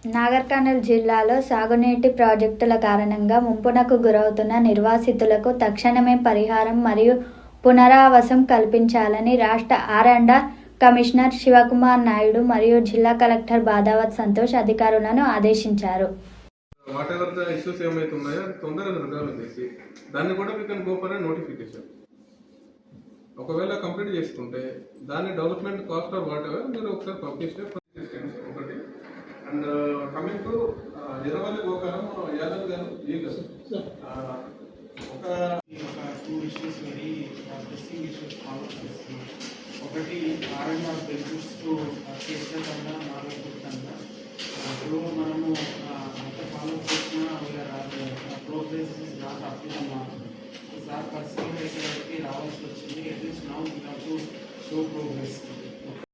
నాగర్ కర్నూల్ జిల్లాలో సాగునీటి ప్రాజెక్టుల కారణంగా ముంపునకు గురవుతున్న నిర్వాసితులకు తక్షణమే పరిహారం మరియు పునరావాసం కల్పించాలని రాష్ట్ర ఆర్&ఆర్ కమిషనర్ శివకుమార్ నాయుడు మరియు జిల్లా కలెక్టర్ బాదావత్ సంతోష్ అధికారులను ఆదేశించారు. వాటెవర్ ద ఇష్యూస్ ఏమైతే ఉన్నాయో అది తొందరగా రిజాల్వ్ చేసి దాన్ని కూడా we can go for notification. ఒకవేళ కంప్లీట్ చేసుకుంటే దాని development cost of what ever మీరు ఒకసారి పబ్లిష్ ఒకటి. And coming to Erravalli Gokaram Yadav గారు ఒక 2 issues very pressing issues follow చేస్తున్నాం. ఒకటి ఆర్&ఆర్ బెనిఫిట్స్ చేసిన కన్నా నాగర్కర్నూల్ కన్నా ఇప్పుడు మనము అంత ఫాలో చేసిన progress is not up to the mark. Sir personal అయితే రావాల్సి వచ్చింది. At least now we have to show progress.